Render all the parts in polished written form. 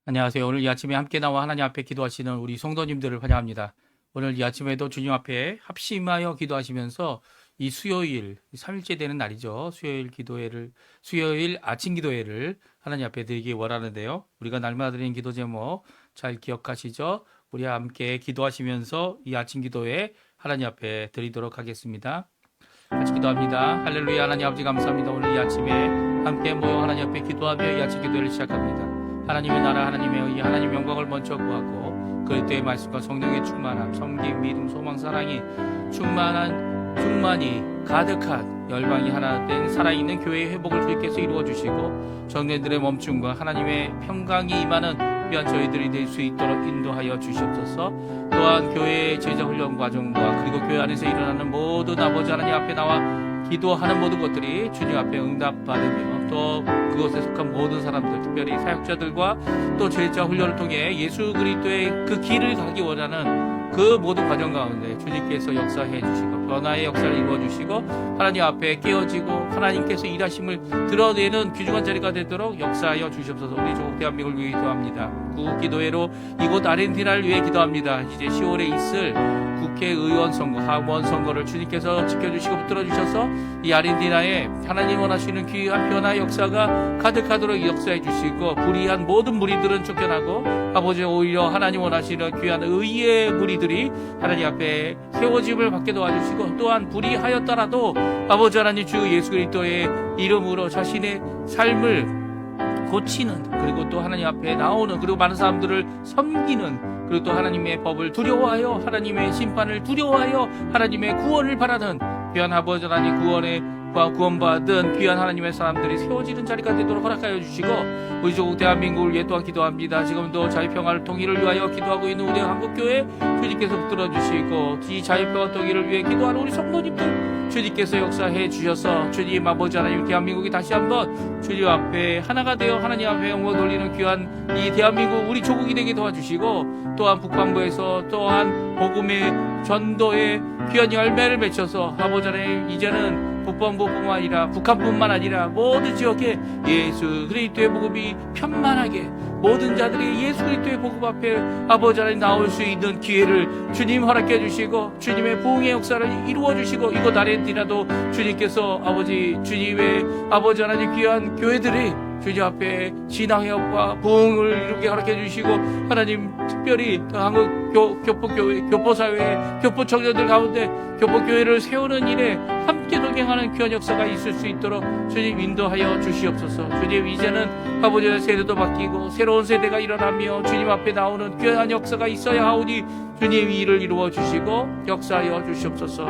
안녕하세요. 오늘 이 아침에 함께 나와 하나님 앞에 기도하시는 우리 성도님들을 환영합니다. 오늘 이 아침에도 주님 앞에 합심하여 기도하시면서 이 수요일, 3일째 되는 날이죠. 수요일 아침 기도회를 하나님 앞에 드리기 원하는데요. 우리가 날마다 드리는 기도 제목 잘 기억하시죠? 우리 함께 기도하시면서 이 아침 기도회 하나님 앞에 드리도록 하겠습니다. 같이 기도합니다. 할렐루야. 하나님 아버지 감사합니다. 오늘 이 아침에 함께 모여 하나님 앞에 기도하며 이 아침 기도회를 시작합니다. 하나님의 나라, 하나님의 의, 하나님 영광을 먼저 구하고 그리스도의 말씀과 성령의 충만함, 섬김, 믿음, 소망, 사랑이 충만히 가득한 열방이 하나 된 살아있는 교회의 회복을 주님께서 이루어 주시고 정년들의 멈춤과 하나님의 평강이 임하는 귀한 저희들이 될 수 있도록 인도하여 주시옵소서. 또한 교회의 제자 훈련 과정과 그리고 교회 안에서 일어나는 모든 아버지 하나님 앞에 나와 기도하는 모든 것들이 주님 앞에 응답받으며 또 그것에 속한 모든 사람들, 특별히 사역자들과 또 제자 훈련을 통해 예수 그리스도의 그 길을 가기 원하는 그 모든 과정 가운데 주님께서 역사해 주시고 변화의 역사를 이루어 주시고 하나님 앞에 깨어지고 하나님께서 일하심을 드러내는 귀중한 자리가 되도록 역사하여 주시옵소서. 우리 조국 대한민국을 위해 기도합니다. 구국 기도회로 이곳 아르헨티나를 위해 기도합니다. 이제 10월에 있을 국회의원 선거, 하원 선거를 주님께서 지켜주시고 붙들어주셔서 이 아르헨티나에 하나님 원하시는 귀한 변화의 역사가 가득하도록 역사해 주시고 불의한 모든 무리들은 쫓겨나고 아버지 오히려 하나님 원하시는 귀한 의의 무리들이 하나님 앞에 세워짐을 받게 도와주시고 또한 불의하였더라도 아버지 하나님 주 예수 그리스도의 이름으로 자신의 삶을 고치는 그리고 또 하나님 앞에 나오는 그리고 많은 사람들을 섬기는 그리고 또 하나님의 법을 두려워하여 하나님의 심판을 두려워하여 하나님의 구원을 바라는 귀한 아버지 하나님 구원받은 귀한 하나님의 사람들이 세워지는 자리가 되도록 허락하여 주시고 우리 조국 대한민국을 위해 또한 기도합니다. 지금도 자유평화를 통일을 위하여 기도하고 있는 우리 한국교회 주님께서 붙들어 주시고 이 자유평화 통일을 위해 기도하는 우리 성도님들 주님께서 역사해 주셔서 주님 아버지 하나님 대한민국이 다시 한번 주님 앞에 하나가 되어 하나님 앞에 영광 돌리는 귀한 이 대한민국 우리 조국이 되게 도와주시고 또한 북방부에서 또한 복음의 전도의 귀한 열매를 맺혀서 아버지 하나님 이제는 북방부뿐만 아니라 북한뿐만 아니라 모든 지역에 예수 그리스도의 복음이 편만하게 모든 자들이 예수 그리스도의 복음 앞에 아버지 하나님 나올 수 있는 기회를 주님 허락해 주시고 주님의 부흥의 역사를 이루어 주시고 이곳 아르헨티나도 주님께서 주님의 아버지 하나님 귀한 교회들이 주님 앞에 신앙협과 부흥을 이루게 허락해 주시고 하나님 특별히 한국 교포사회 교포 청년들 가운데 교포교회를 세우는 일에 함께 동행하는 귀한 역사가 있을 수 있도록 주님 인도하여 주시옵소서. 주님 이제는 아버지의 세대도 바뀌고 새로운 세대가 일어나며 주님 앞에 나오는 귀한 역사가 있어야 하오니 주님 이 일을 이루어 주시고 역사하여 주시옵소서.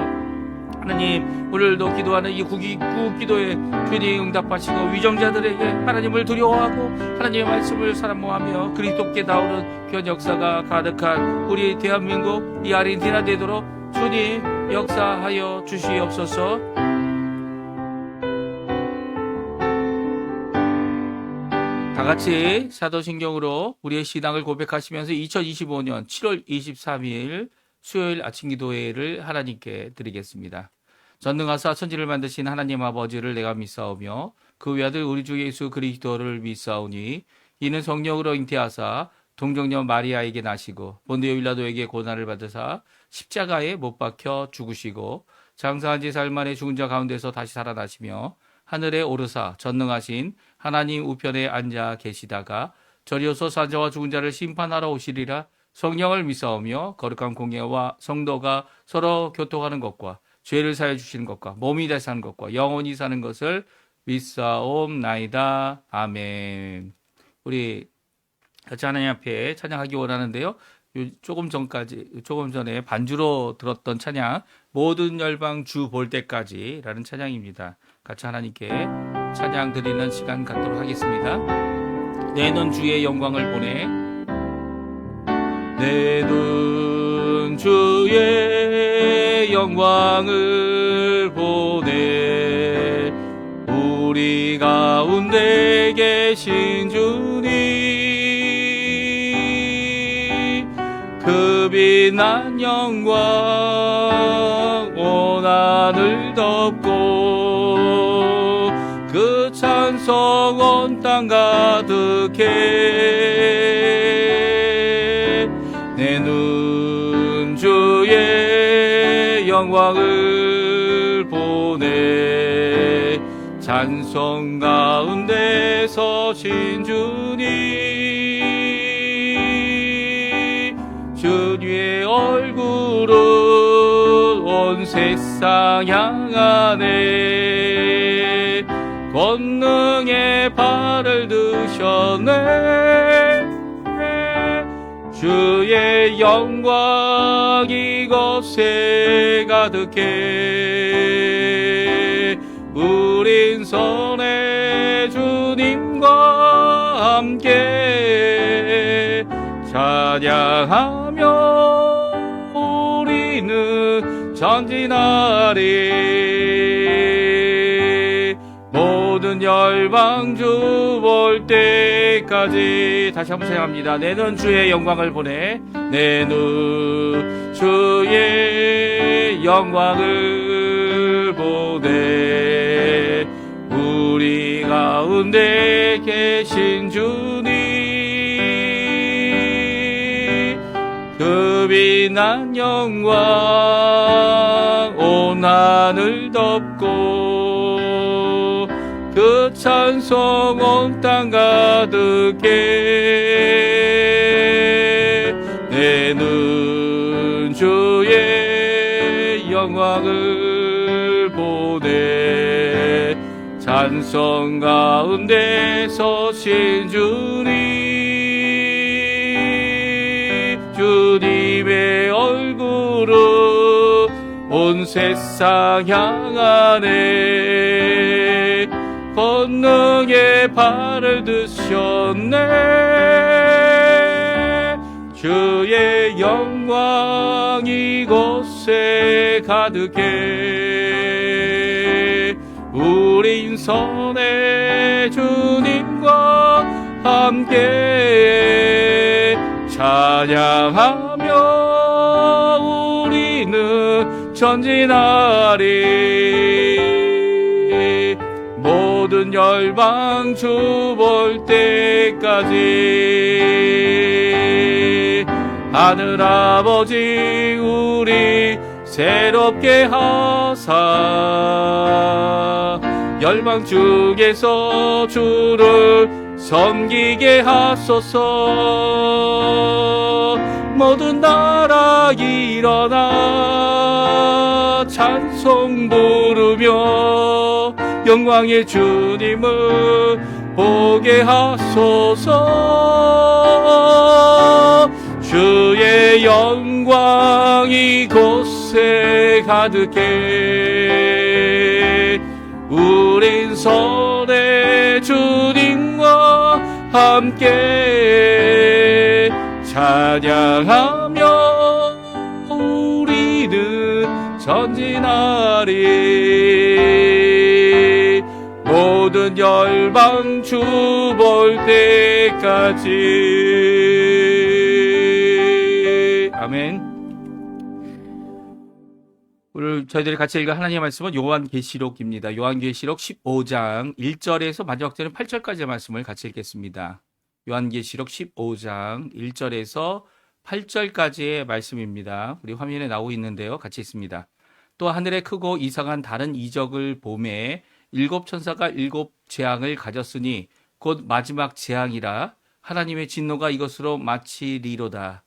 하나님 오늘도 기도하는 이 구기도에 주님 응답하시고 위정자들에게 하나님을 두려워하고 하나님의 말씀을 사랑하며 그리스도께 나오는 귀한 역사가 가득한 우리 대한민국 이 아르헨티나 되도록 주님 역사하여 주시옵소서. 다같이 사도신경으로 우리의 신앙을 고백하시면서 2025년 7월 23일 수요일 아침 기도회를 하나님께 드리겠습니다. 전능하사 천지를 만드신 하나님 아버지를 내가 믿사오며 그 외아들 우리 주 예수 그리스도를 믿사오니 이는 성령으로 잉태하사 동정녀 마리아에게 나시고 본디오 빌라도에게 고난을 받으사 십자가에 못 박혀 죽으시고 장사한 지 사흘 만에 죽은 자 가운데서 다시 살아나시며 하늘에 오르사 전능하신 하나님 우편에 앉아 계시다가 저리어서 산자와 죽은 자를 심판하러 오시리라. 성령을 믿사오며 거룩한 공예와 성도가 서로 교통하는 것과 죄를 사해 주시는 것과 몸이 다시 사는 것과 영원히 사는 것을 믿사옵나이다. 아멘. 우리 같이 하나님 앞에 찬양하기 원하는데요. 조금 전에 반주로 들었던 찬양 모든 열방 주 볼 때까지라는 찬양입니다. 같이 하나님께 찬양 드리는 시간 갖도록 하겠습니다. 내 눈 주의 영광을 보내 내 눈 주의 영광을 보내 우리 가운데 계신 주님 그 빛난 영광 온 하늘 덮고 그 찬송 온 땅 가득해 내 눈 주의 영광을 보네. 찬송 가운데 서신 주님, 주님의 얼굴은 온 세상 향하네. 권능의 발을 드셨네. 주의 영광 이곳에 가득해. 우린 선의 주님과 함께 찬양하며 우리는 전진하리. 모든 열방 주 볼 때까지. 다시 한번 생각합니다. 내 눈 주의 영광을 보내. 내 눈 주의 영광을 보내. 우리 가운데 계신 주님, 그 빛난 영광 온 하늘 덮고 그 찬송 온 땅 가득해. 내 눈 주의 영광을 보내. 찬송 가운데 서신 주님, 주님의 얼굴은 온 세상 향하네. 권능의 발을 드셨네. 주의 영광 이곳에 가득해. 우린 선의 주님과 함께 찬양하며 우리는 전진하리. 모든 열방 주 볼 때까지. 하늘아버지 우리 새롭게 하사 열방 중에서 주를 섬기게 하소서. 모든 나라 일어나 찬송 부르며 영광의 주님을 보게 하소서. 주의 영광 이곳에 가득해. 우린 선의 주님과 함께 찬양하며 우리는 전진하리. 모든 열방 주 볼 때까지. 아멘. 오늘 저희들이 같이 읽은 하나님의 말씀은 요한계시록입니다. 요한계시록 15장 1절에서 마지막 절인 8절까지의 말씀을 같이 읽겠습니다. 요한계시록 15장 1절에서 8절까지의 말씀입니다. 우리 화면에 나오고 있는데요. 같이 읽습니다. 또 하늘에 크고 이상한 다른 이적을 보매 일곱 천사가 일곱 재앙을 가졌으니 곧 마지막 재앙이라. 하나님의 진노가 이것으로 마치리로다.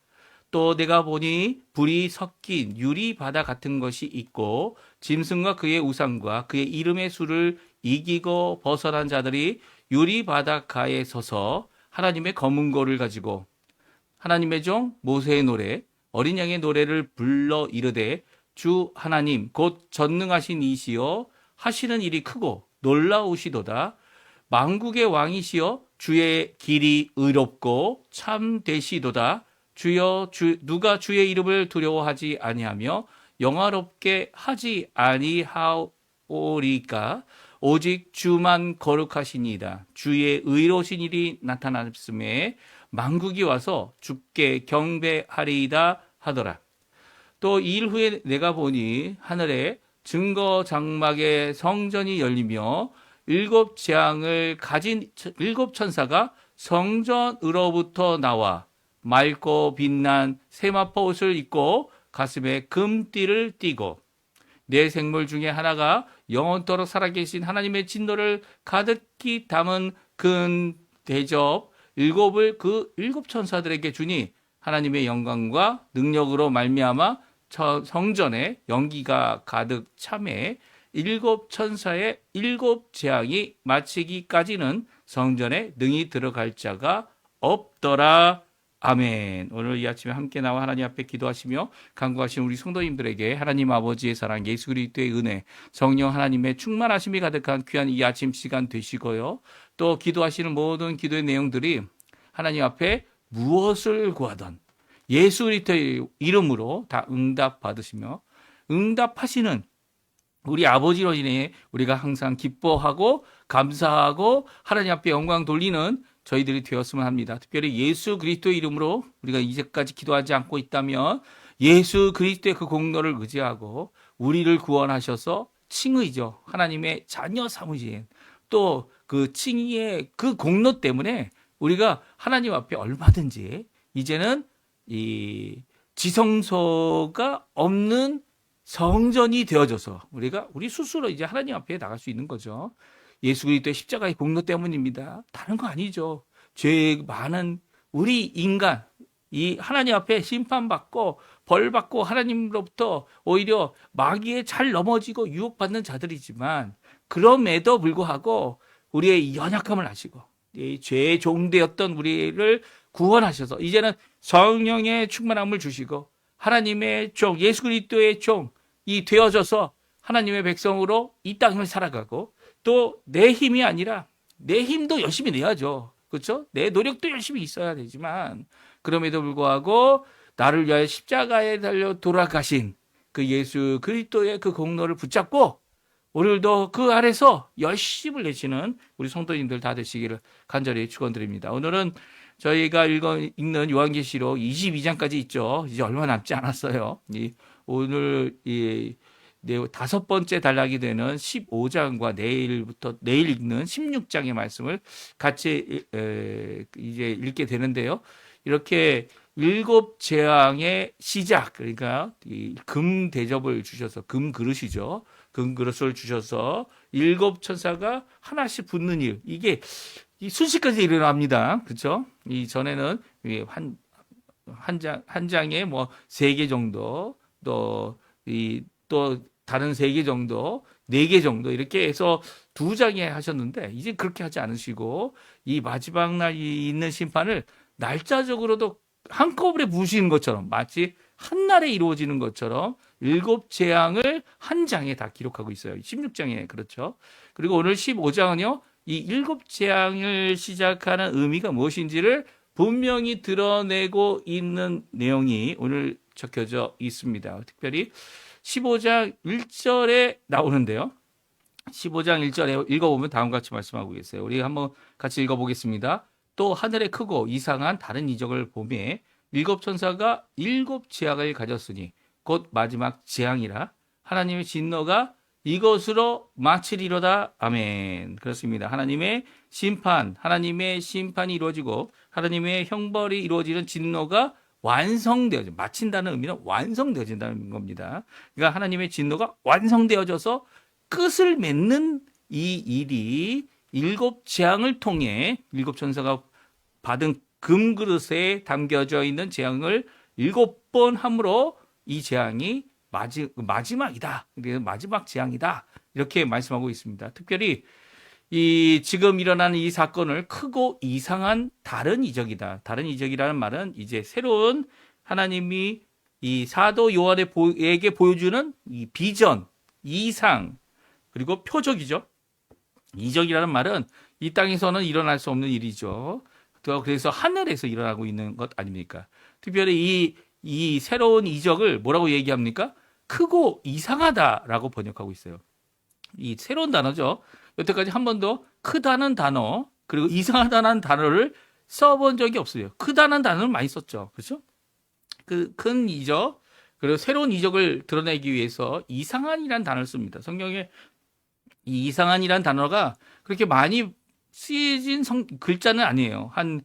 또 내가 보니 불이 섞인 유리 바다 같은 것이 있고 짐승과 그의 우상과 그의 이름의 수를 이기고 벗어난 자들이 유리 바닷가에 서서 하나님의 검은 고를 가지고 하나님의 종 모세의 노래 어린 양의 노래를 불러 이르되 주 하나님 곧 전능하신 이시여 하시는 일이 크고 놀라우시도다. 만국의 왕이시여 주의 길이 의롭고 참되시도다. 주여 누가 주의 이름을 두려워하지 아니하며 영화롭게 하지 아니하오리까. 오직 주만 거룩하시니이다. 주의 의로우신 일이 나타났음에 만국이 와서 주께 경배하리이다 하더라. 또 2일 후에 내가 보니 하늘에 증거 장막의 성전이 열리며 일곱 재앙을 가진 일곱 천사가 성전으로부터 나와 맑고 빛난 세마포 옷을 입고 가슴에 금띠를 띠고 네 생물 중에 하나가 영원토록 살아계신 하나님의 진노를 가득히 담은 큰 대접 일곱을 그 일곱 천사들에게 주니 하나님의 영광과 능력으로 말미암아 성전에 연기가 가득 차매 일곱 천사의 일곱 재앙이 마치기까지는 성전에 능히 들어갈 자가 없더라. 아멘. 오늘 이 아침에 함께 나와 하나님 앞에 기도하시며 간구하신 우리 성도님들에게 하나님 아버지의 사랑, 예수 그리스도의 은혜, 성령 하나님의 충만하심이 가득한 귀한 이 아침 시간 되시고요. 또 기도하시는 모든 기도의 내용들이 하나님 앞에 무엇을 구하던 예수 그리스도의 이름으로 다 응답받으시며 응답하시는 우리 아버지로 인해 우리가 항상 기뻐하고 감사하고 하나님 앞에 영광 돌리는 저희들이 되었으면 합니다. 특별히 예수 그리스도의 이름으로 우리가 이제까지 기도하지 않고 있다면 예수 그리스도의 그 공로를 의지하고 우리를 구원하셔서 칭의죠. 하나님의 자녀 삼으신 또 그 칭의의 그 공로 때문에 우리가 하나님 앞에 얼마든지 이제는 이 지성소가 없는 성전이 되어져서 우리 스스로 이제 하나님 앞에 나갈 수 있는 거죠. 예수 그리스도의 십자가의 공로 때문입니다. 다른 거 아니죠. 죄 많은 우리 인간 이 하나님 앞에 심판받고 벌받고 하나님으로부터 오히려 마귀에 잘 넘어지고 유혹받는 자들이지만 그럼에도 불구하고 우리의 연약함을 아시고 이 죄의 종되었던 우리를 구원하셔서 이제는 성령의 충만함을 주시고 하나님의 종 예수 그리스도의 종이 되어져서 하나님의 백성으로 이 땅을 살아가고 또 내 힘이 아니라 내 힘도 열심히 내야죠. 그렇죠? 내 노력도 열심히 있어야 되지만 그럼에도 불구하고 나를 위하여 십자가에 달려 돌아가신 그 예수 그리스도의 그 공로를 붙잡고 오늘도 그 아래서 열심을 내시는 우리 성도님들 다 되시기를 간절히 축원드립니다. 오늘은 저희가 읽는 요한계시록 22장까지 있죠. 이제 얼마 남지 않았어요. 오늘 다섯 번째 단락이 되는 15장과 내일 읽는 16장의 말씀을 같이 이제 읽게 되는데요. 이렇게 일곱 재앙의 시작, 그러니까 이 금 대접을 주셔서 금 그릇이죠. 금 그릇을 주셔서 일곱 천사가 하나씩 붓는 일, 이게 순식간에 일어납니다. 그렇죠? 이 전에는 한 장에 뭐 3개 정도, 또 다른 3개 정도, 4개 정도 이렇게 해서 2장에 하셨는데 이제 그렇게 하지 않으시고 이 마지막 날 있는 심판을 날짜적으로도 한꺼번에 부으시는 것처럼 마치 한날에 이루어지는 것처럼 7재앙을 한 장에 다 기록하고 있어요. 16장에 그렇죠. 그리고 오늘 15장은요. 이 7재앙을 시작하는 의미가 무엇인지를 분명히 드러내고 있는 내용이 오늘 적혀져 있습니다. 특별히 15장 1절에 나오는데요. 15장 1절에 읽어보면 다음과 같이 말씀하고 계세요. 우리 한번 같이 읽어보겠습니다. 또 하늘에 크고 이상한 다른 이적을 보매 7천사가 7재앙을 가졌으니 곧 마지막 재앙이라 하나님의 진노가 이것으로 마치리로다. 아멘. 그렇습니다. 하나님의 심판이 이루어지고 하나님의 형벌이 이루어지는 진노가 완성되어져 마친다는 의미는 완성되어진다는 겁니다. 그러니까 하나님의 진노가 완성되어져서 끝을 맺는 이 일이 7재앙을 통해 7천사가 받은 금그릇에 담겨져 있는 재앙을 7번 함으로 이 재앙이 마지막이다. 마지막 재앙이다. 이렇게 말씀하고 있습니다. 특별히 지금 일어나는 이 사건을 크고 이상한 다른 이적이다. 다른 이적이라는 말은 이제 새로운 하나님이 이 사도 요한에게 보여주는 이 비전, 이상, 그리고 표적이죠. 이적이라는 말은 이 땅에서는 일어날 수 없는 일이죠. 그래서 하늘에서 일어나고 있는 것 아닙니까? 특별히 이 새로운 이적을 뭐라고 얘기합니까? 크고 이상하다라고 번역하고 있어요. 이 새로운 단어죠. 여태까지 한 번도 크다는 단어 그리고 이상하다는 단어를 써본 적이 없어요. 크다는 단어를 많이 썼죠. 그렇죠? 그 큰 이적 그리고 새로운 이적을 드러내기 위해서 이상한이라는 단어를 씁니다. 성경에 이 이상한이라는 단어가 그렇게 많이 쓰여진 글자는 아니에요. 한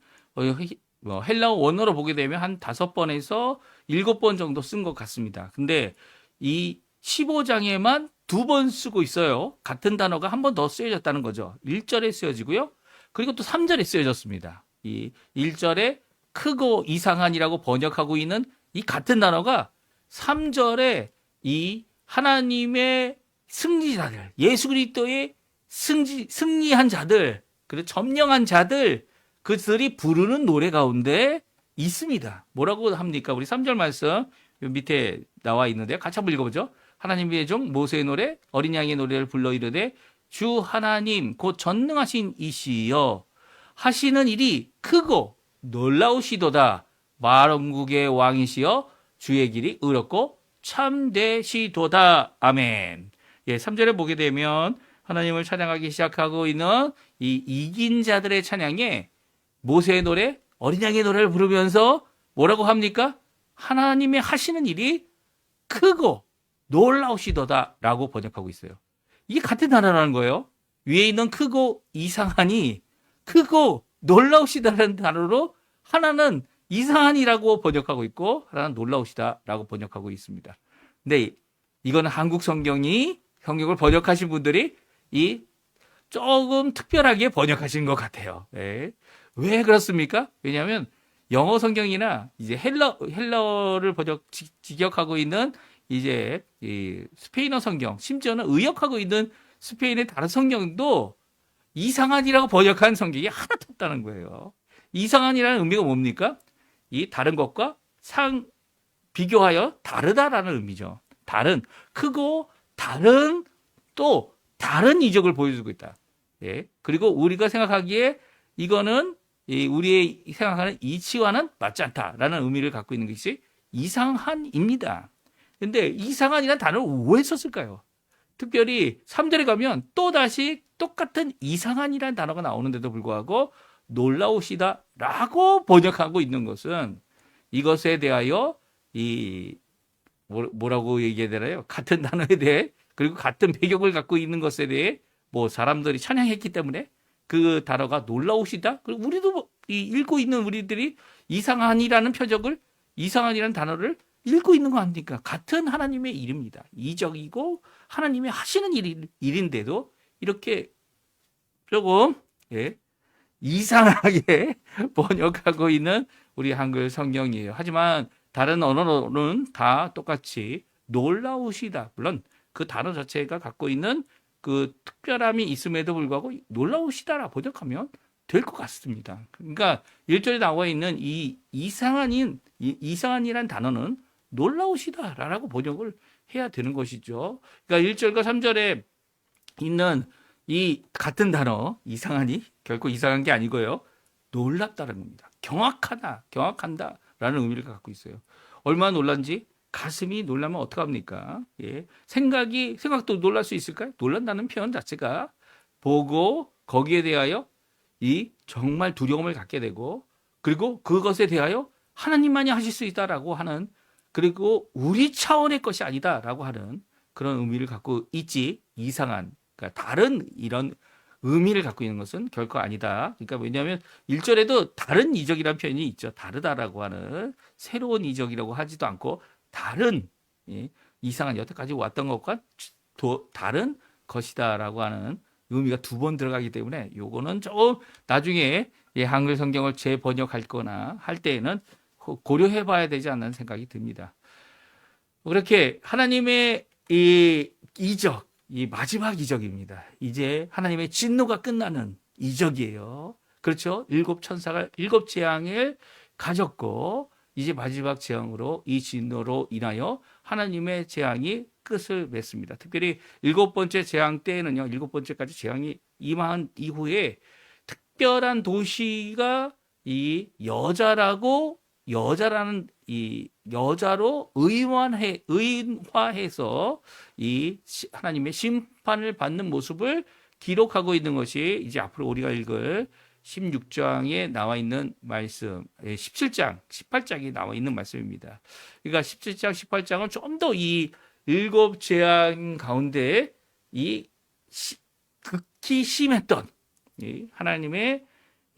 헬라어 원어로 보게 되면 한 5번에서 7번 정도 쓴 것 같습니다. 근데 이 15장에만 2번 쓰고 있어요. 같은 단어가 한 번 더 쓰여졌다는 거죠. 1절에 쓰여지고요. 그리고 또 3절에 쓰여졌습니다. 이 1절에 크고 이상한이라고 번역하고 있는 이 같은 단어가 3절에 이 하나님의 승리자들, 예수 그리스도의 승리한 자들, 그리고 점령한 자들, 그들이 부르는 노래 가운데 있습니다. 뭐라고 합니까? 우리 3절 말씀 밑에 나와 있는데요. 같이 한번 읽어보죠. 하나님의 종 모세의 노래, 어린 양의 노래를 불러 이르되 주 하나님 곧 전능하신 이시여 하시는 일이 크고 놀라우시도다. 만왕국의 왕이시여 주의 길이 의롭고 참되시도다. 아멘. 예, 3절에 보게 되면 하나님을 찬양하기 시작하고 있는 이 이긴 자들의 찬양에 모세의 노래, 어린 양의 노래를 부르면서 뭐라고 합니까? 하나님의 하시는 일이 크고 놀라우시도다 라고 번역하고 있어요. 이게 같은 단어라는 거예요. 위에 있는 크고 이상하니 크고 놀라우시다라는 단어로 하나는 이상한이라고 번역하고 있고 하나는 놀라우시다라고 번역하고 있습니다. 근데 이거는 한국 성경을 번역하신 분들이 이 조금 특별하게 번역하신 것 같아요. 네. 왜 그렇습니까? 왜냐하면 영어 성경이나 이제 헬러어를 직역하고 있는 이제 이 스페인어 성경, 심지어는 의역하고 있는 스페인의 다른 성경도 이상한이라고 번역한 성경이 하나도 없다는 거예요. 이상한이라는 의미가 뭡니까? 이 다른 것과 비교하여 다르다라는 의미죠. 다른, 크고 다른 또 다른 이적을 보여주고 있다. 예. 그리고 우리가 생각하기에 이거는 우리의 생각하는 이치와는 맞지 않다라는 의미를 갖고 있는 것이 이상한입니다. 근데 이상한이라는 단어를 왜 썼을까요? 특별히 3절에 가면 또다시 똑같은 이상한이라는 단어가 나오는데도 불구하고 놀라우시다라고 번역하고 있는 것은 이것에 대하여 뭐라고 얘기해야 되나요? 같은 단어에 대해 그리고 같은 배경을 갖고 있는 것에 대해 사람들이 찬양했기 때문에 그 단어가 놀라우시다. 그리고 우리도 읽고 있는 우리들이 이상한이라는 이상한이라는 단어를 읽고 있는 거 아닙니까? 같은 하나님의 일입니다. 이적이고 하나님이 하시는 일인데도 이렇게 조금 이상하게 번역하고 있는 우리 한글 성경이에요. 하지만 다른 언어로는 다 똑같이 놀라우시다. 물론 그 단어 자체가 갖고 있는 그 특별함이 있음에도 불구하고 놀라우시다라 번역하면 될 것 같습니다. 그러니까 1절에 나와 있는 이 이상한이란 단어는 놀라우시다라고 번역을 해야 되는 것이죠. 그러니까 1절과 3절에 있는 이 같은 단어 이상하니 결코 이상한 게 아니고요. 놀랍다는 겁니다. 경악한다라는 의미를 갖고 있어요. 얼마나 놀란지 가슴이 놀라면 어떡합니까? 예. 생각도 놀랄 수 있을까요? 놀란다는 표현 자체가 보고 거기에 대하여 정말 두려움을 갖게 되고 그리고 그것에 대하여 하나님만이 하실 수 있다라고 하는 그리고 우리 차원의 것이 아니다라고 하는 그런 의미를 갖고 있지 이상한 그러니까 다른 이런 의미를 갖고 있는 것은 결코 아니다. 그러니까 왜냐하면 1절에도 다른 이적이라는 표현이 있죠. 다르다라고 하는 새로운 이적이라고 하지도 않고 다른 이상한 여태까지 왔던 것과 다른 것이다라고 하는 의미가 2번 들어가기 때문에 요거는 좀 나중에 한글 성경을 재번역할 거나 할 때에는 고려해 봐야 되지 않는 생각이 듭니다. 그렇게 하나님의 이 이적, 이 마지막 이적입니다. 이제 하나님의 진노가 끝나는 이적이에요. 그렇죠? 7천사가 7재앙을 가졌고 이제 마지막 재앙으로 이 진노로 인하여 하나님의 재앙이 끝을 맺습니다. 특별히 7번째 재앙 때에는요. 7번째까지 재앙이 임한 이후에 특별한 도시가 이 여자라는 이 여자로 의인화해서 이 하나님의 심판을 받는 모습을 기록하고 있는 것이 이제 앞으로 우리가 읽을 16장에 나와 있는 말씀, 17장, 18장에 나와 있는 말씀입니다. 그러니까 17장, 18장은 좀 더 이 7재앙 가운데 이 극히 심했던 이 하나님의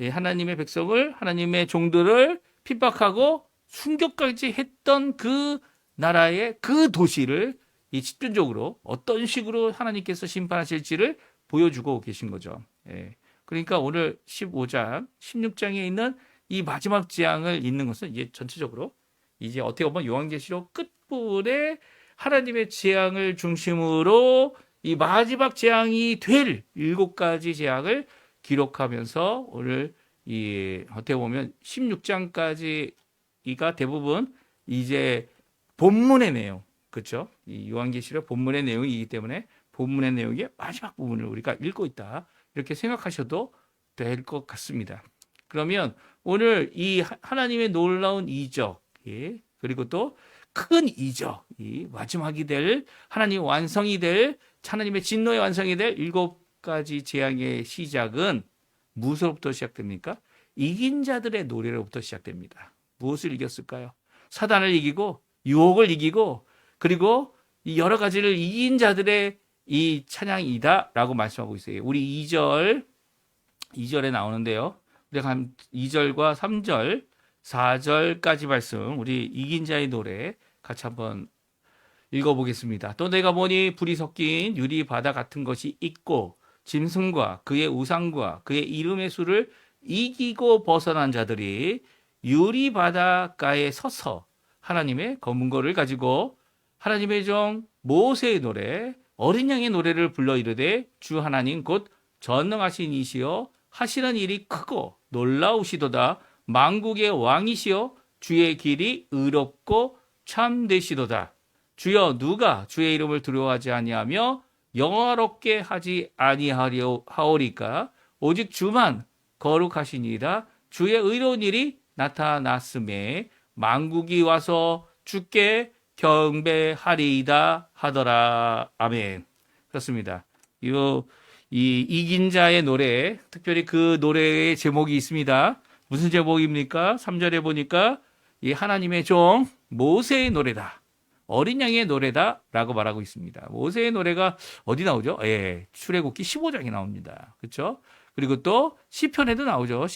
예, 하나님의 백성을, 하나님의 종들을 핍박하고 순교까지 했던 그 나라의 그 도시를 이 집중적으로 어떤 식으로 하나님께서 심판하실지를 보여주고 계신 거죠. 예. 그러니까 오늘 15장, 16장에 있는 이 마지막 재앙을 읽는 것은 이제 전체적으로 이제 어떻게 보면 요한계시록 끝부분에 하나님의 재앙을 중심으로 이 마지막 재앙이 될 7가지 재앙을 기록하면서 오늘 이 어떻게 보면 16장까지가 대부분 이제 본문의 내용, 그렇죠? 이 요한계시록 본문의 내용이기 때문에 본문의 내용의 마지막 부분을 우리가 읽고 있다. 이렇게 생각하셔도 될 것 같습니다. 그러면 오늘 이 하나님의 놀라운 이적, 예, 그리고 또 큰 이적, 이 마지막이 될 하나님 완성이 될 하나님의 진노의 완성이 될 7가지 재앙의 시작은 무엇으로부터 시작됩니까? 이긴 자들의 노래로부터 시작됩니다. 무엇을 이겼을까요? 사단을 이기고 유혹을 이기고 그리고 이 여러 가지를 이긴 자들의 이 찬양이다라고 말씀하고 있어요. 우리 2절에 나오는데요. 우리가 한 2절과 3절, 4절까지 말씀, 우리 이긴 자의 노래 같이 한번 읽어보겠습니다. 또 내가 보니 불이 섞인 유리 바다 같은 것이 있고 짐승과 그의 우상과 그의 이름의 수를 이기고 벗어난 자들이 유리 바닷가에 서서 하나님의 검은 고를 가지고 하나님의 종 모세의 노래, 어린 양의 노래를 불러 이르되 주 하나님 곧 전능하신 이시여 하시는 일이 크고 놀라우시도다. 만국의 왕이시여 주의 길이 의롭고 참되시도다. 주여 누가 주의 이름을 두려워하지 아니하며 영화롭게 하지 아니하려 하오리까. 오직 주만 거룩하시니이다. 주의 의로운 일이 나타났음에 만국이 와서 주께 경배하리이다 하더라. 아멘. 그렇습니다. 이 이긴 자의 노래, 특별히 그 노래의 제목이 있습니다. 무슨 제목입니까? 3절에 보니까 이 하나님의 종 모세의 노래다. 어린 양의 노래다 라고 말하고 있습니다. 모세의 노래가 어디 나오죠? 예, 출애굽기 15장에 나옵니다. 그렇죠? 그리고 또 시편에도 나오죠.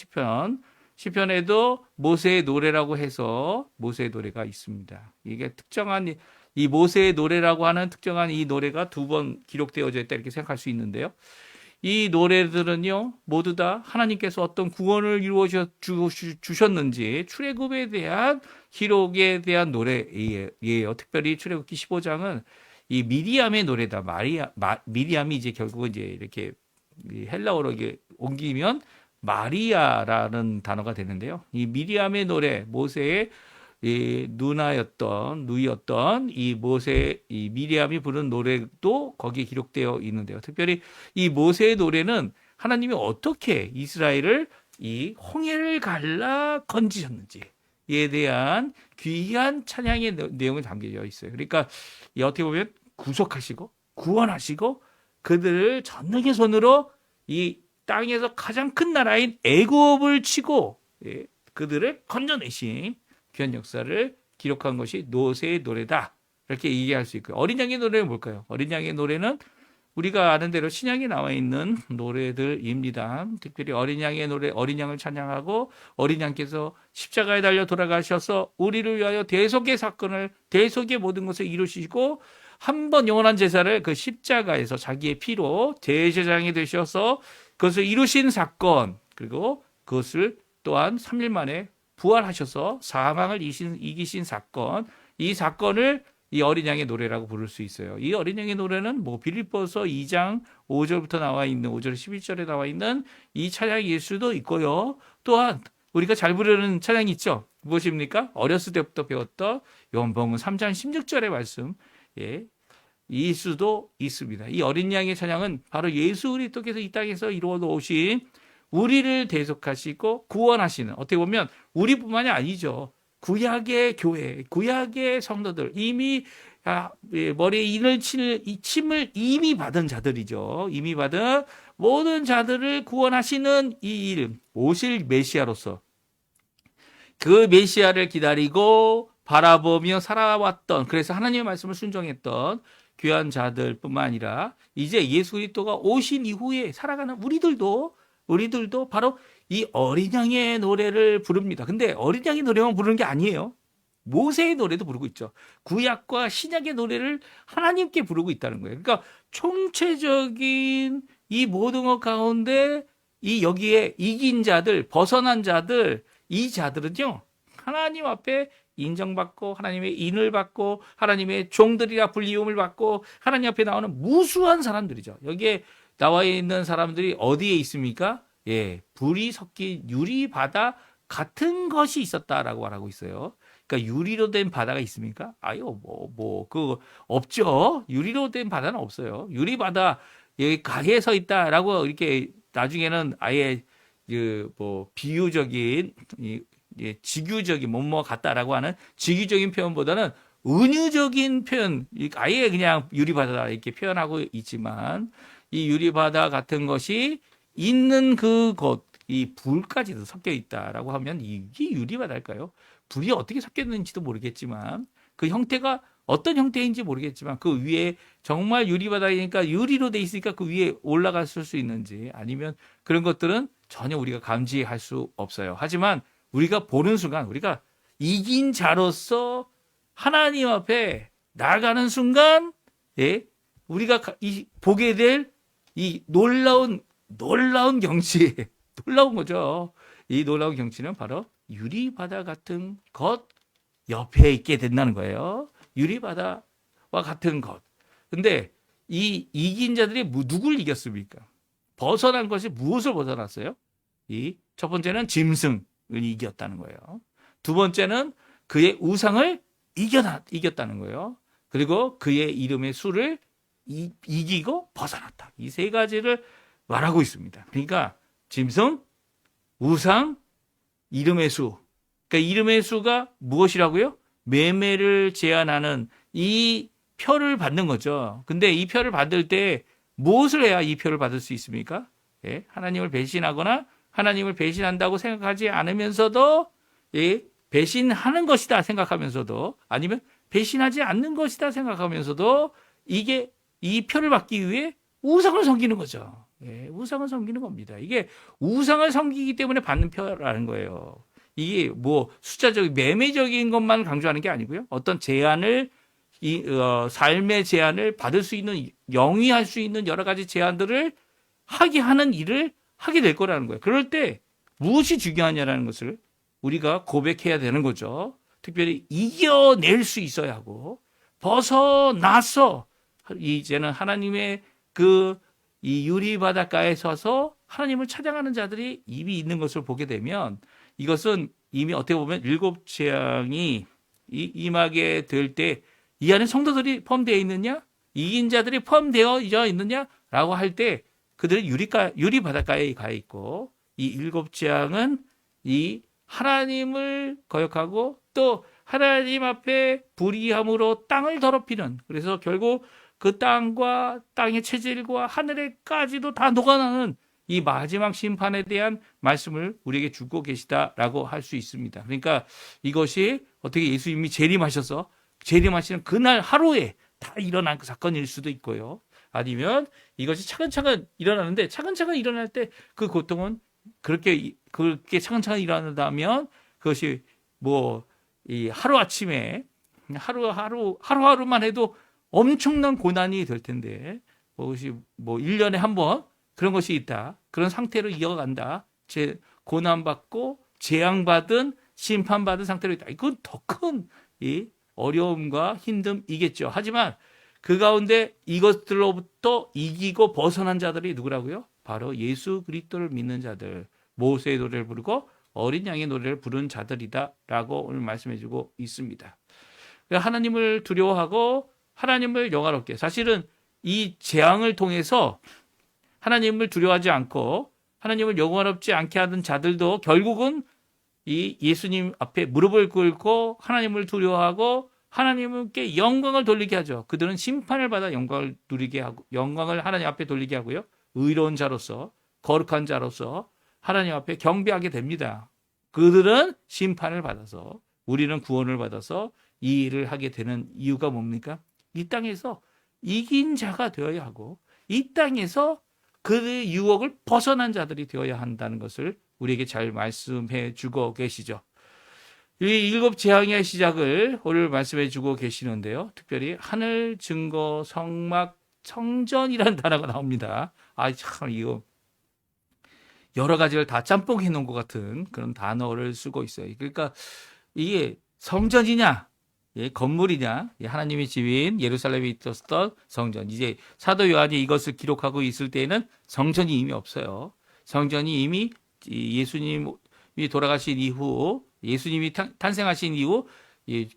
시편에도 모세의 노래라고 해서 모세의 노래가 있습니다. 이게 특정한 이 모세의 노래라고 하는 특정한 이 노래가 2번 기록되어져 있다 이렇게 생각할 수 있는데요. 이 노래들은요 모두 다 하나님께서 어떤 구원을 이루어 주셨는지 출애굽에 대한 기록에 대한 노래예요. 특별히 출애굽기 15장은 이 미리암의 노래다. 미리암이 이제 결국은 이제 이렇게 헬라어로 이게 옮기면 마리아라는 단어가 되는데요. 이 미리암의 노래, 모세의 이 누이였던 이 미리암이 부른 노래도 거기에 기록되어 있는데요. 특별히 이 모세의 노래는 하나님이 어떻게 이스라엘을 이 홍해를 갈라 건지셨는지에 대한 귀한 찬양의 내용이 담겨져 있어요. 그러니까 어떻게 보면 구속하시고 구원하시고 그들을 전능의 손으로 이 땅에서 가장 큰 나라인 애굽을 치고 그들을 건져내신 귀한 역사를 기록한 것이 모세의 노래다. 이렇게 얘기할 수 있고요. 어린 양의 노래는 뭘까요? 어린 양의 노래는 우리가 아는 대로 신약에 나와 있는 노래들입니다. 특별히 어린 양의 노래, 어린 양을 찬양하고 어린 양께서 십자가에 달려 돌아가셔서 우리를 위하여 대속의 모든 것을 이루시고 한 번 영원한 제사를 그 십자가에서 자기의 피로 대제사장이 되셔서 그것을 이루신 사건, 그리고 그것을 또한 3일 만에 부활하셔서 사망을 이기신 사건, 이 사건을 이 어린 양의 노래라고 부를 수 있어요. 이 어린 양의 노래는 빌립보서 2장 5절부터 나와 있는 5절 11절에 나와 있는 이 찬양일 수도 있고요. 또한 우리가 잘 부르는 찬양이 있죠. 무엇입니까? 어렸을 때부터 배웠던 요한복음 3장 16절의 말씀, 이 수도 있습니다. 이 어린 양의 찬양은 바로 예수 그리스도께서 이 땅에서 이루어 놓으신 우리를 대속하시고 구원하시는, 어떻게 보면 우리뿐만이 아니죠. 구약의 교회, 구약의 성도들, 이미 머리에 침을 이미 받은 자들이죠. 이미 받은 모든 자들을 구원하시는 이 이름, 오실 메시아로서 그 메시아를 기다리고 바라보며 살아왔던, 그래서 하나님의 말씀을 순종했던 귀한 자들뿐만 아니라 이제 예수 그리스도가 오신 이후에 살아가는 우리들도 바로 이 어린 양의 노래를 부릅니다. 근데 어린 양의 노래만 부르는 게 아니에요. 모세의 노래도 부르고 있죠. 구약과 신약의 노래를 하나님께 부르고 있다는 거예요. 그러니까 총체적인 이 모든 것 가운데 이 여기에 이긴 자들, 벗어난 자들, 이 자들은요, 하나님 앞에 인정받고 하나님의 인을 받고 하나님의 종들이라 불리움을 받고 하나님 앞에 나오는 무수한 사람들이죠. 여기에 나와 있는 사람들이 어디에 있습니까? 예, 불이 섞인 유리 바다 같은 것이 있었다라고 말하고 있어요. 그러니까 유리로 된 바다가 있습니까? 아유, 그 없죠. 유리로 된 바다는 없어요. 유리 바다 여기 가게에 서 있다라고 이렇게 나중에는 아예 비유적인 직유적인 뭐뭐 같다라고 하는 직유적인 표현보다는 은유적인 표현, 아예 그냥 유리 바다 이렇게 표현하고 있지만 이 유리 바다 같은 것이 있는 그곳, 이 불까지도 섞여 있다라고 하면 이게 유리 바다일까요? 불이 어떻게 섞였는지도 모르겠지만 그 형태가 어떤 형태인지 모르겠지만 그 위에 정말 유리바닥이니까 유리로 돼 있으니까 그 위에 올라갔을 수 있는지 아니면 그런 것들은 전혀 우리가 감지할 수 없어요. 하지만 우리가 보는 순간 우리가 이긴 자로서 하나님 앞에 나가는 순간 예, 우리가 보게 될 이 놀라운 경치 놀라운 거죠. 이 놀라운 경치는 바로 유리바다 같은 것 옆에 있게 된다는 거예요. 유리바다와 같은 것. 근데 이 이긴 자들이 누굴 이겼습니까? 벗어난 것이 무엇을 벗어났어요? 이 첫 번째는 짐승을 이겼다는 거예요. 두 번째는 그의 우상을 이겼다는 거예요. 그리고 그의 이름의 수를 이기고 벗어났다. 이 세 가지를 말하고 있습니다. 그러니까 짐승, 우상, 이름의 수. 그러니까 이름의 수가 무엇이라고요? 매매를 제한하는 이 표를 받는 거죠. 근데 이 표를 받을 때 무엇을 해야 이 표를 받을 수 있습니까? 예, 하나님을 배신하거나 하나님을 배신한다고 생각하지 않으면서도 예, 배신하는 것이다 생각하면서도 아니면 배신하지 않는 것이다 생각하면서도 이게 이 표를 받기 위해 우상을 섬기는 거죠. 예, 우상을 섬기는 겁니다. 이게 우상을 섬기기 때문에 받는 표라는 거예요. 이게 숫자적인 매매적인 것만 강조하는 게 아니고요. 어떤 제한을 삶의 제한을 받을 수 있는 영위할 수 있는 여러 가지 제한들을 하게 하는 일을 하게 될 거라는 거예요. 그럴 때 무엇이 중요하냐라는 것을 우리가 고백해야 되는 거죠. 특별히 이겨낼 수 있어야 하고 벗어나서 이제는 하나님의 이 유리 바닷가에 서서 하나님을 찬양하는 자들이 이미 있는 것을 보게 되면 이것은 이미 어떻게 보면 일곱 재앙이 임하게 될 때 이 안에 성도들이 포함되어 있느냐? 이긴 자들이 포함되어 있느냐라고 할 때 그들은 유리 바닷가에 가 있고 이 일곱 재앙은 이 하나님을 거역하고 또 하나님 앞에 불의함으로 땅을 더럽히는 그래서 결국 그 땅과 땅의 체질과 하늘에까지도 다 녹아나는 이 마지막 심판에 대한 말씀을 우리에게 주고 계시다라고 할 수 있습니다. 그러니까 이것이 어떻게 예수님이 재림하시는 그날 하루에 다 일어난 그 사건일 수도 있고요. 아니면 이것이 차근차근 일어나는데 차근차근 일어날 때 그 고통은 그렇게 차근차근 일어난다면 그것이 이 하루아침에 하루하루만 해도 엄청난 고난이 될 텐데 그것이 1년에 한 번 그런 것이 있다. 그런 상태로 이어간다. 고난받고 재앙받은 심판받은 상태로 있다. 이건 더 큰 이 어려움과 힘듦이겠죠. 하지만 그 가운데 이것들로부터 이기고 벗어난 자들이 누구라고요? 바로 예수 그리스도를 믿는 자들, 모세의 노래를 부르고 어린 양의 노래를 부른 자들이다라고 오늘 말씀해주고 있습니다. 하나님을 두려워하고 하나님을 영화롭게 사실은 이 재앙을 통해서 하나님을 두려워하지 않고 하나님을 영화롭지 않게 하는 자들도 결국은 이 예수님 앞에 무릎을 꿇고 하나님을 두려워하고 하나님께 영광을 돌리게 하죠. 그들은 심판을 받아 영광을 누리게 하고 영광을 하나님 앞에 돌리게 하고요. 의로운 자로서 거룩한 자로서 하나님 앞에 경배하게 됩니다. 그들은 심판을 받아서 우리는 구원을 받아서 이 일을 하게 되는 이유가 뭡니까? 이 땅에서 이긴 자가 되어야 하고 이 땅에서 그 유혹을 벗어난 자들이 되어야 한다는 것을 우리에게 잘 말씀해 주고 계시죠. 이 7 재앙의 시작을 오늘 말씀해 주고 계시는데요. 특별히 하늘, 증거, 성막, 성전이라는 단어가 나옵니다. 참 이거 여러 가지를 다 짬뽕해 놓은 것 같은 그런 단어를 쓰고 있어요. 그러니까 이게 성전이냐, 건물이냐, 하나님의 집인 예루살렘에 있었던 성전. 이제 사도 요한이 이것을 기록하고 있을 때에는 성전이 이미 없어요. 성전이 이미 예수님이 돌아가신 이후, 예수님이 탄생하신 이후,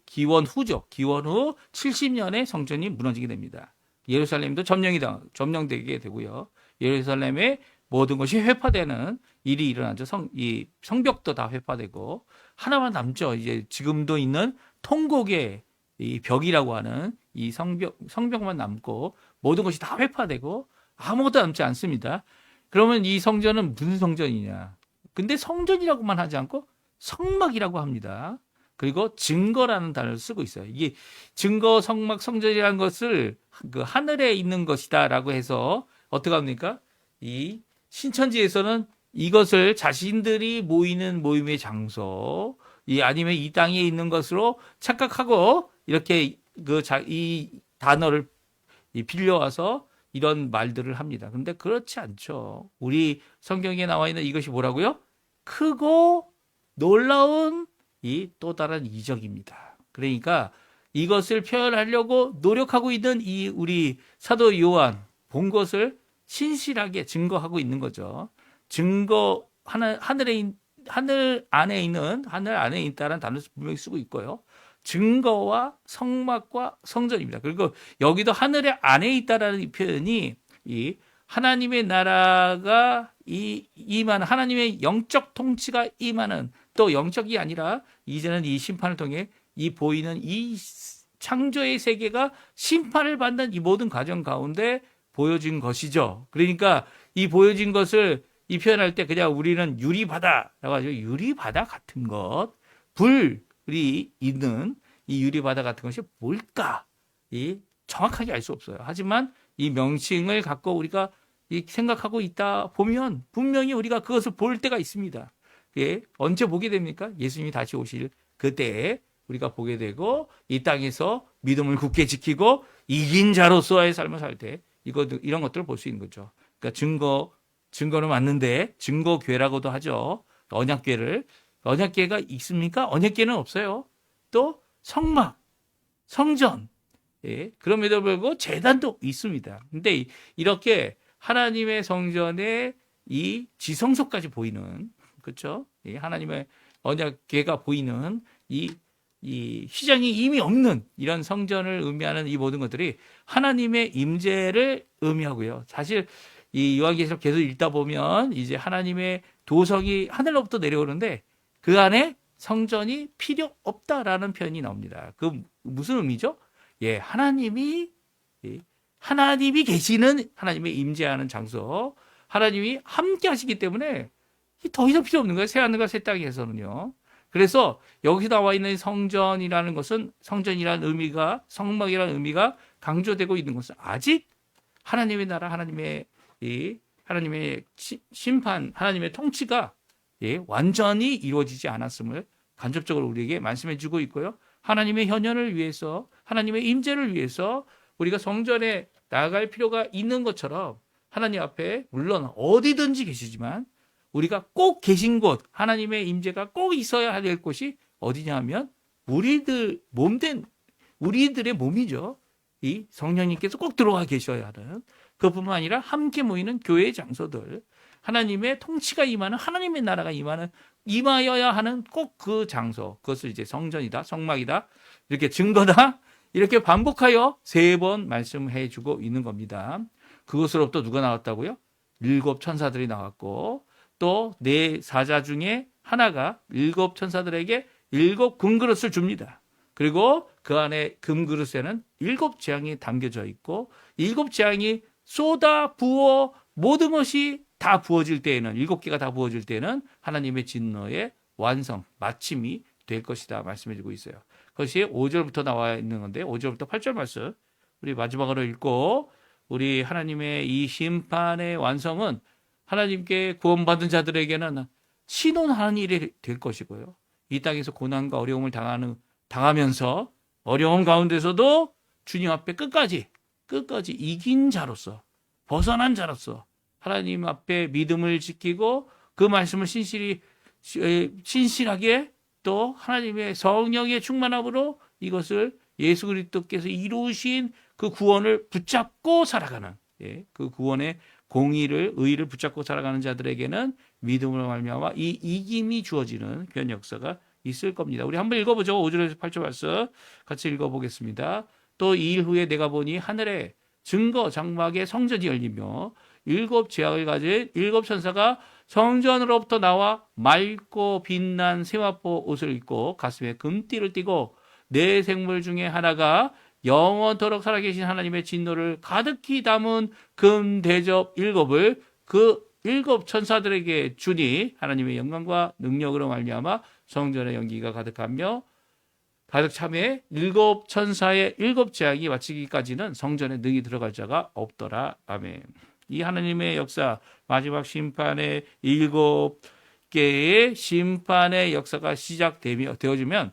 기원 후죠. 기원 후 70년에 성전이 무너지게 됩니다. 예루살렘도 점령되게 되고요. 예루살렘의 모든 것이 회파되는 일이 일어나죠. 이 성벽도 다 회파되고 하나만 남죠. 이제 지금도 있는 통곡의 이 벽이라고 하는 이 성벽만 남고 모든 것이 다 회파되고 아무것도 남지 않습니다. 그러면 이 성전은 무슨 성전이냐? 근데 성전이라고만 하지 않고 성막이라고 합니다. 그리고 증거라는 단어를 쓰고 있어요. 이게 증거, 성막, 성전이라는 것을 그 하늘에 있는 것이다라고 해서 어떻게 합니까? 이 신천지에서는 이것을 자신들이 모이는 모임의 장소, 아니면 이 땅에 있는 것으로 착각하고 이렇게 이 단어를 빌려와서 이런 말들을 합니다. 근데 그렇지 않죠. 우리 성경에 나와 있는 이것이 뭐라고요? 크고 놀라운 이 또 다른 이적입니다. 그러니까 이것을 표현하려고 노력하고 있는 이 우리 사도 요한 본 것을 신실하게 증거하고 있는 거죠. 증거 하늘 안에 있다는 단어를 분명히 쓰고 있고요. 증거와 성막과 성전입니다. 그리고 여기도 하늘의 안에 있다라는 표현이 이 하나님의 나라가 임하는 하나님의 영적 통치가 임하는 또 영적이 아니라 이제는 이 심판을 통해 이 보이는 이 창조의 세계가 심판을 받는 이 모든 과정 가운데 보여진 것이죠. 그러니까 이 보여진 것을 이 표현할 때 그냥 우리는 유리바다라고 하죠. 유리바다 같은 것, 불이 있는 이 유리바다 같은 것이 뭘까? 정확하게 알 수 없어요. 하지만 이 명칭을 갖고 우리가 생각하고 있다 보면 분명히 우리가 그것을 볼 때가 있습니다. 언제 보게 됩니까? 예수님이 다시 오실 그때에 우리가 보게 되고 이 땅에서 믿음을 굳게 지키고 이긴 자로서의 삶을 살 때 이런 것들을 볼 수 있는 거죠. 그러니까 증거는 맞는데 증거교회라고도 하죠. 언약궤가 있습니까? 언약궤는 없어요. 또 성막, 성전, 그럼에도 불구하고 제단도 있습니다. 근데 이렇게 하나님의 성전에 이 지성소까지 보이는, 그렇죠? 하나님의 언약궤가 보이는 이 휘장이 이미 없는 이런 성전을 의미하는 이 모든 것들이 하나님의 임재를 의미하고요. 사실 이 요한계시록 계속 읽다 보면 이제 하나님의 도성이 하늘로부터 내려오는데 그 안에 성전이 필요 없다라는 표현이 나옵니다. 그 무슨 의미죠? 하나님이 계시는 하나님의 임재하는 장소, 하나님이 함께 하시기 때문에 더 이상 필요 없는 거예요. 새 하늘과 새 땅에서는요. 그래서 여기 나와 있는 성전이라는 것은 성전이라는 의미가 성막이라는 의미가 강조되고 있는 것은 아직 하나님의 나라, 하나님의 심판, 하나님의 통치가 완전히 이루어지지 않았음을 간접적으로 우리에게 말씀해 주고 있고요. 하나님의 현현을 위해서, 하나님의 임재를 위해서 우리가 성전에 나아갈 필요가 있는 것처럼 하나님 앞에 물론 어디든지 계시지만 우리가 꼭 계신 곳, 하나님의 임재가 꼭 있어야 될 곳이 어디냐 하면 우리들의 몸이죠. 이 성령님께서 꼭 들어와 계셔야 하는, 그뿐만 아니라 함께 모이는 교회의 장소들, 하나님의 통치가 임하는, 하나님의 나라가 임하여야 하는 꼭 그 장소, 그것을 이제 성전이다, 성막이다, 이렇게 증거다, 이렇게 반복하여 3번 말씀해 주고 있는 겁니다. 그것으로부터 누가 나왔다고요? 7 천사들이 나왔고 또 4 사자 중에 하나가 7 천사들에게 7 금그릇을 줍니다. 그리고 그 안에 금그릇에는 7 재앙이 담겨져 있고 7 재앙이 쏟아 부어 모든 것이 다 부어질 때에는 7개가 다 부어질 때는 하나님의 진노의 완성, 마침이 될 것이다 말씀해주고 있어요. 그것이 5절부터 나와 있는 건데 5절부터 8절 말씀 우리 마지막으로 읽고 우리 하나님의 이 심판의 완성은 하나님께 구원받은 자들에게는 신원하는 일이 될 것이고요. 이 땅에서 고난과 어려움을 당하면서 어려움 가운데서도 주님 앞에 끝까지 이긴 자로서, 벗어난 자로서 하나님 앞에 믿음을 지키고 그 말씀을 신실하게 또 하나님의 성령의 충만함으로 이것을 예수 그리스도께서 이루신 그 구원을 붙잡고 살아가는, 그 구원의 의를 붙잡고 살아가는 자들에게는 믿음으로 말미암아 이 이김이 주어지는 그런 역사가 있을 겁니다. 우리 한번 읽어보죠. 5절에서 8절 말씀 같이 읽어보겠습니다. 또 이 일 후에 내가 보니 하늘에 증거 장막의 성전이 열리며 7 제약을 가진 7 천사가 성전으로부터 나와 맑고 빛난 세마포 옷을 입고 가슴에 금띠를 띠고 네 생물 중에 하나가 영원토록 살아계신 하나님의 진노를 가득히 담은 금 대접 7을 그 7 천사들에게 주니 하나님의 영광과 능력으로 말미암아 성전의 연기가 가득하며 가득 참에 7 천사의 7 제약이 마치기까지는 성전에 능히 들어갈 자가 없더라. 아멘. 이 하나님의 역사, 마지막 심판의 7개의 심판의 역사가 시작되어지면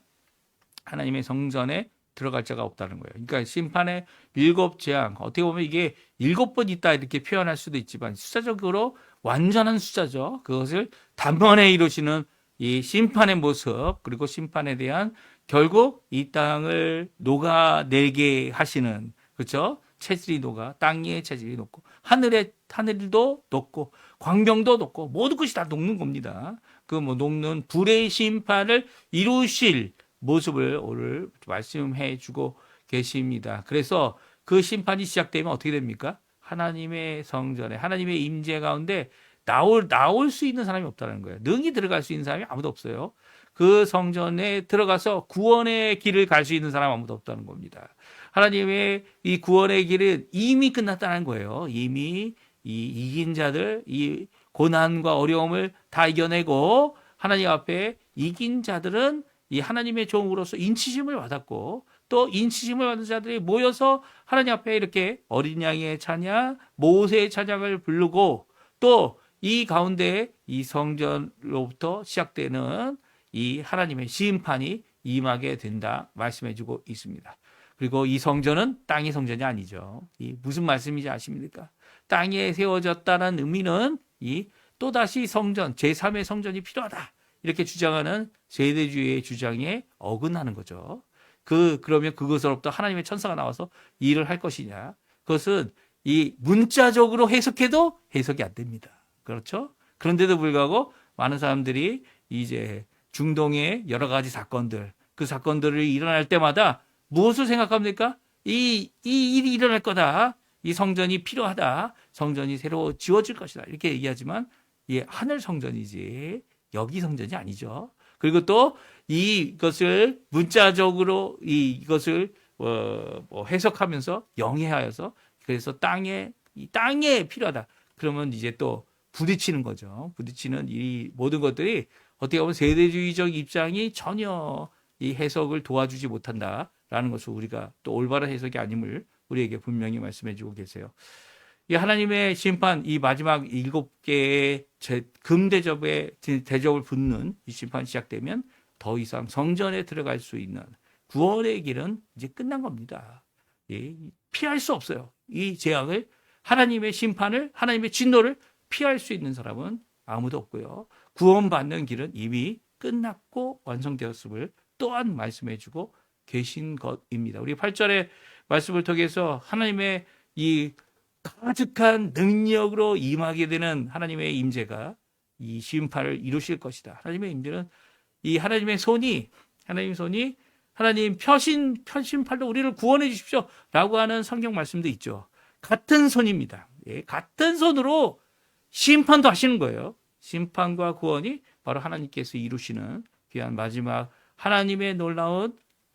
하나님의 성전에 들어갈 자가 없다는 거예요. 그러니까 심판의 7 재앙, 어떻게 보면 이게 7번 있다 이렇게 표현할 수도 있지만 숫자적으로 완전한 숫자죠. 그것을 단번에 이루시는 이 심판의 모습, 그리고 심판에 대한 결국 이 땅을 녹아내게 하시는, 그렇죠? 체질이 녹아, 땅 위에 체질이 녹고 하늘도 녹고 광명도 녹고 모든 것이 다 녹는 겁니다. 그 녹는 불의 심판을 이루실 모습을 오늘 말씀해 주고 계십니다. 그래서 그 심판이 시작되면 어떻게 됩니까? 하나님의 성전에, 하나님의 임재 가운데 나올 수 있는 사람이 없다는 거예요. 능히 들어갈 수 있는 사람이 아무도 없어요. 그 성전에 들어가서 구원의 길을 갈 수 있는 사람 아무도 없다는 겁니다. 하나님의 이 구원의 길은 이미 끝났다는 거예요. 이미 이 이긴 자들, 이 고난과 어려움을 다 이겨내고 하나님 앞에 이긴 자들은 이 하나님의 종으로서 인치심을 받았고, 또 인치심을 받은 자들이 모여서 하나님 앞에 이렇게 어린 양의 찬양, 모세의 찬양을 부르고, 또 이 가운데 이 성전로부터 시작되는 이 하나님의 심판이 임하게 된다 말씀해주고 있습니다. 그리고 이 성전은 땅의 성전이 아니죠. 이 무슨 말씀인지 아십니까? 땅에 세워졌다는 의미는 이 또다시 성전, 제3의 성전이 필요하다 이렇게 주장하는 세대주의의 주장에 어긋나는 거죠. 그러면 그것으로부터 하나님의 천사가 나와서 일을 할 것이냐? 그것은 이 문자적으로 해석해도 해석이 안 됩니다. 그렇죠? 그런데도 불구하고 많은 사람들이 이제 중동의 여러 가지 사건들, 그 사건들이 일어날 때마다 무엇을 생각합니까? 이 일이 일어날 거다. 이 성전이 필요하다. 성전이 새로 지어질 것이다. 이렇게 얘기하지만 이 하늘 성전이지 여기 성전이 아니죠. 그리고 또 이것을 문자적으로 이것을 해석하면서 영해하여서 그래서 땅에 필요하다. 그러면 이제 또 부딪히는 거죠. 부딪히는 이 모든 것들이 어떻게 보면 세대주의적 입장이 전혀 이 해석을 도와주지 못한다라는 것을 우리가 또 올바른 해석이 아님을 우리에게 분명히 말씀해주고 계세요. 이 하나님의 심판, 이 마지막 7개의 대접을 붙는 이 심판이 시작되면 더 이상 성전에 들어갈 수 있는 구원의 길은 이제 끝난 겁니다. 피할 수 없어요. 이 재앙을, 하나님의 심판을, 하나님의 진노를 피할 수 있는 사람은 아무도 없고요. 구원받는 길은 이미 끝났고 완성되었음을 또한 말씀해주고 계신 것입니다. 우리 8절의 말씀을 통해서 하나님의 이 가득한 능력으로 임하게 되는 하나님의 임재가 이 심판을 이루실 것이다. 하나님의 임재는 이 하나님의 손이 하나님 편신팔로 우리를 구원해 주십시오 라고 하는 성경 말씀도 있죠. 같은 손입니다. 같은 손으로 심판도 하시는 거예요. 심판과 구원이 바로 하나님께서 이루시는 귀한 마지막 하나님의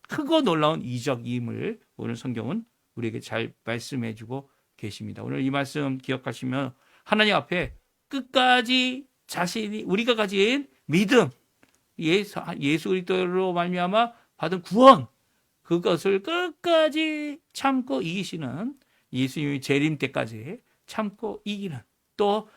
크고 놀라운 이적임을 오늘 성경은 우리에게 잘 말씀해주고 계십니다. 오늘 이 말씀 기억하시면 하나님 앞에 끝까지 우리가 가진 믿음, 예수 그리스도로 말미암아 받은 구원, 그것을 끝까지 참고 이기시는, 예수님이 재림 때까지 참고 이기는, 또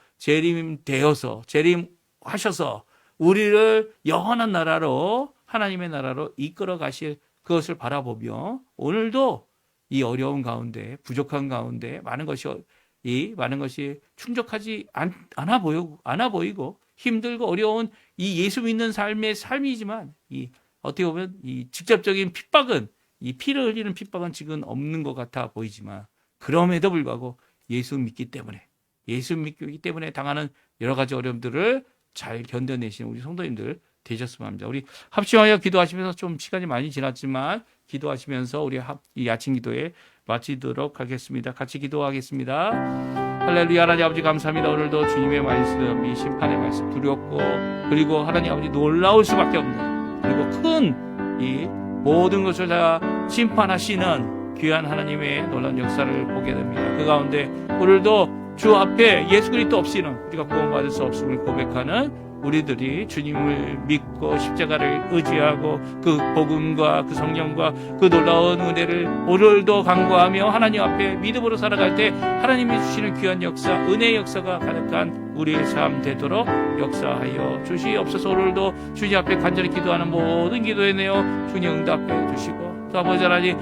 재림하셔서 우리를 영원한 나라로 하나님의 나라로 이끌어 가실 그것을 바라보며 오늘도 이 어려운 가운데 부족한 가운데 많은 것이 충족하지 않아 보이고 힘들고 어려운 이 예수 믿는 삶의 삶이지만 이 어떻게 보면 이 직접적인 핍박은 이 피를 흘리는 핍박은 지금 없는 것 같아 보이지만 그럼에도 불구하고 예수 믿기 때문에 당하는 여러 가지 어려움들을 잘 견뎌내시는 우리 성도님들 되셨으면 합니다. 우리 합심하여 기도하시면서 좀 시간이 많이 지났지만 기도하시면서 우리 이 아침 기도에 마치도록 하겠습니다. 같이 기도하겠습니다. 할렐루야. 하나님 아버지 감사합니다. 오늘도 주님의 말씀, 이 심판의 말씀 두렵고 그리고 하나님 아버지 놀라울 수밖에 없는 그리고 큰 이 모든 것을 다 심판하시는 귀한 하나님의 놀라운 역사를 보게 됩니다. 그 가운데 오늘도 주 앞에 예수 그리스도 없이는 우리가 구원받을 수 없음을 고백하는 우리들이 주님을 믿고 십자가를 의지하고 그 복음과 그 성령과 그 놀라운 은혜를 오늘도 간구하며 하나님 앞에 믿음으로 살아갈 때 하나님이 주시는 귀한 역사, 은혜의 역사가 가득한 우리의 삶 되도록 역사하여 주시옵소서. 오늘도 주님 앞에 간절히 기도하는 모든 기도에 내어 주님 응답해 주시고 또 아버지 하나님